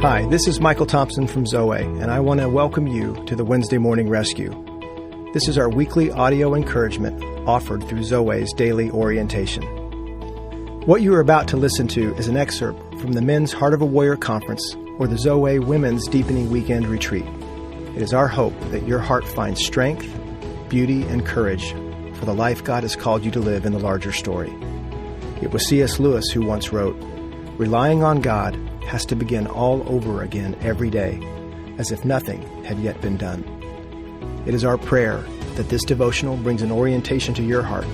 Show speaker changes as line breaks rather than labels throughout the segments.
Hi, this is Michael Thompson from Zoe, and I want to welcome you to the Wednesday Morning Rescue. This is our weekly audio encouragement offered through Zoe's daily orientation. What you are about to listen to is an excerpt from the Men's Heart of a Warrior Conference or the Zoe Women's Deepening Weekend Retreat. It is our hope that your heart finds strength, beauty, and courage for the life God has called you to live in the larger story. It was C.S. Lewis who once wrote, "Relying on God has to begin all over again every day, as if nothing had yet been done." It is our prayer that this devotional brings an orientation to your heart,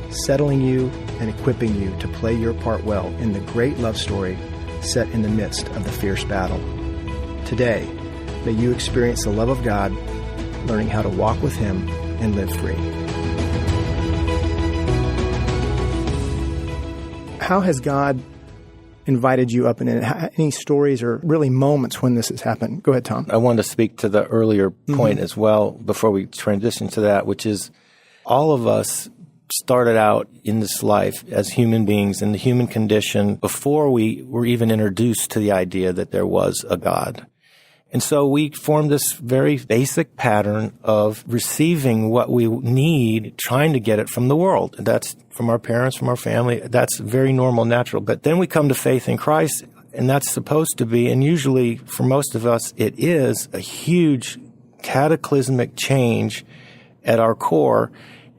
settling you and equipping you to play your part well in the great love story set in the midst of the fierce battle. Today, may you experience the love of God, learning how to walk with Him and live free. How has God invited you up in it? Any stories or really moments when this has happened? Go ahead, Tom.
I wanted to speak to the earlier point as well before we transition to that, which is all of us started out in this life as human beings in the human condition before we were even introduced to the idea that there was a God. And so we formed this very basic pattern of receiving what we need, trying to get it from the world. That's from our parents, from our family. That's very normal, natural. But then we come to faith in Christ, and that's supposed to be, and usually for most of us, it is a huge cataclysmic change at our core.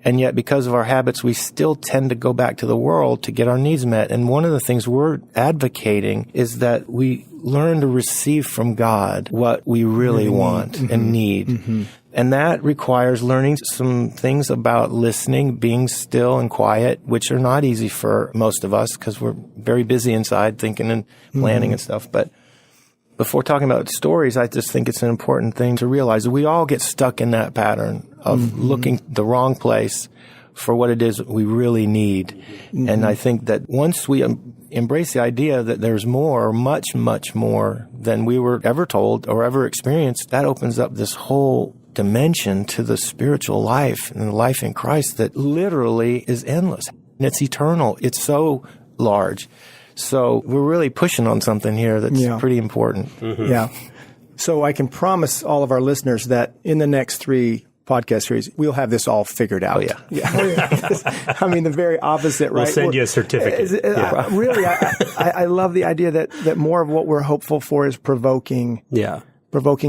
And yet, because of our habits, we still tend to go back to the world to get our needs met. And one of the things we're advocating is that we learn to receive from God what we really want and need. And that requires learning some things about listening, being still and quiet, which are not easy for most of us because we're very busy inside thinking and planning and stuff. But before talking about stories, I just think it's an important thing to realize that we all get stuck in that pattern of looking the wrong place for what it is we really need. And I think that once we embrace the idea that there's more, much, much more than we were ever told or ever experienced, that opens up this whole dimension to the spiritual life and the life in Christ that literally is endless. And it's eternal. It's so large. So we're really pushing on something here that's pretty important.
Yeah. So I can promise all of our listeners that in the next 3 podcast series, we'll have this all figured out.
Oh, yeah.
I mean, the very opposite, right?
We'll send you a certificate.
Really, I love the idea that more of what we're hopeful for is provoking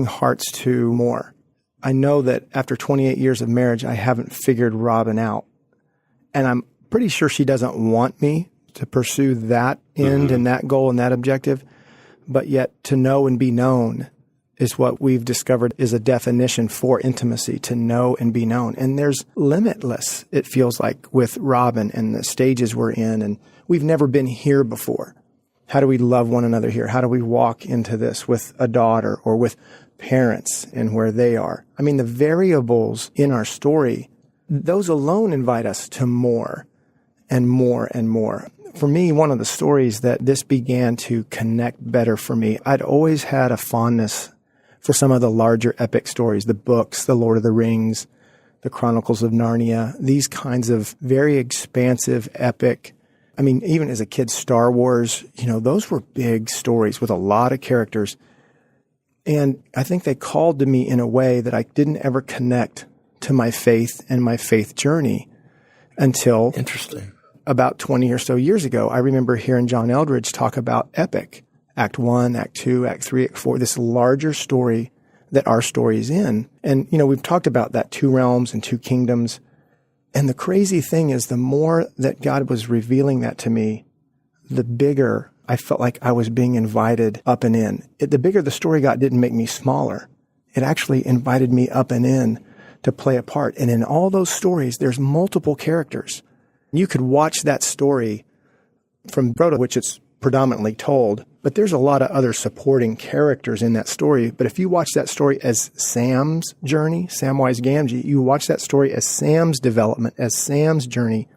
hearts to more. I know that after 28 years of marriage, I haven't figured Robin out. And I'm pretty sure she doesn't want me to pursue that end and that goal and that objective. But yet to know and be known is what we've discovered is a definition for intimacy, to know and be known. And there's limitless, it feels like, with Robin and the stages we're in. And we've never been here before. How do we love one another here? How do we walk into this with a daughter or with parents and where they are? I mean, the variables in our story, those alone invite us to more and more and more. For me, one of the stories that this began to connect better for me, I'd always had a fondness for some of the larger epic stories, the books, The Lord of the Rings, The Chronicles of Narnia, these kinds of very expansive, epic. I mean, even as a kid, Star Wars, those were big stories with a lot of characters. And I think they called to me in a way that I didn't ever connect to my faith and my faith journey until about 20 or so years ago. I remember hearing John Eldredge talk about epic, Act 1, Act 2, Act 3, Act 4, this larger story that our story is in. And, we've talked about that 2 realms and 2 kingdoms. And the crazy thing is the more that God was revealing that to me, the bigger I felt like I was being invited up and in. The bigger the story got didn't make me smaller. It actually invited me up and in to play a part. And in all those stories, there's multiple characters. You could watch that story from Frodo, which it's predominantly told, but there's a lot of other supporting characters in that story. But if you watch that story as Sam's journey, Samwise Gamgee, you watch that story as Sam's development, as Sam's journey,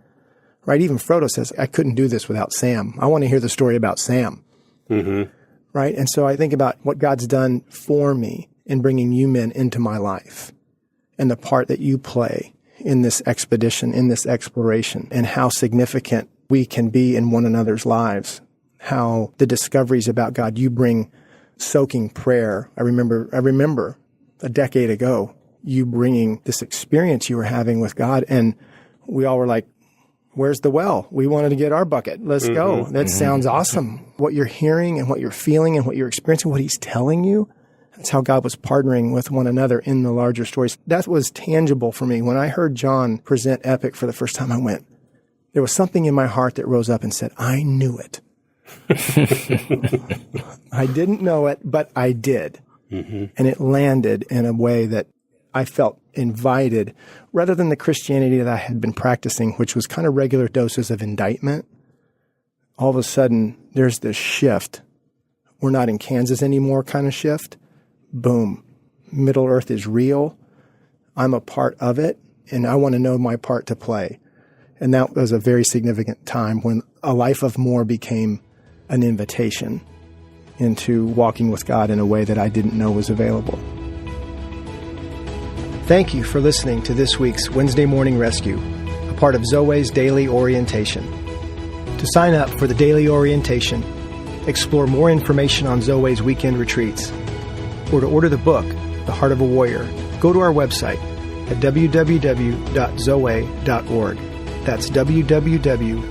right? Even Frodo says, I couldn't do this without Sam. I want to hear the story about Sam. Right? And so I think about what God's done for me in bringing you men into my life and the part that you play in this expedition, in this exploration, and how significant we can be in one another's lives, how the discoveries about God you bring soaking prayer. I remember a decade ago, you bringing this experience you were having with God, and we all were like, where's the well? We wanted to get our bucket. Let's go. That sounds awesome. What you're hearing and what you're feeling and what you're experiencing, what he's telling you, that's how God was partnering with one another in the larger stories. That was tangible for me. When I heard John present Epic for the first time, there was something in my heart that rose up and said, I knew it. I didn't know it, but I did. And it landed in a way that I felt invited, rather than the Christianity that I had been practicing, which was kind of regular doses of indictment. All of a sudden, there's this shift. We're not in Kansas anymore kind of shift. Boom. Middle Earth is real. I'm a part of it, and I want to know my part to play. And that was a very significant time when a life of more became an invitation into walking with God in a way that I didn't know was available. Thank you for listening to this week's Wednesday Morning Rescue, a part of Zoe's Daily Orientation. To sign up for the Daily Orientation, explore more information on Zoe's weekend retreats, or to order the book, The Heart of a Warrior, go to our website at www.zoe.org. That's www.zoweh.org.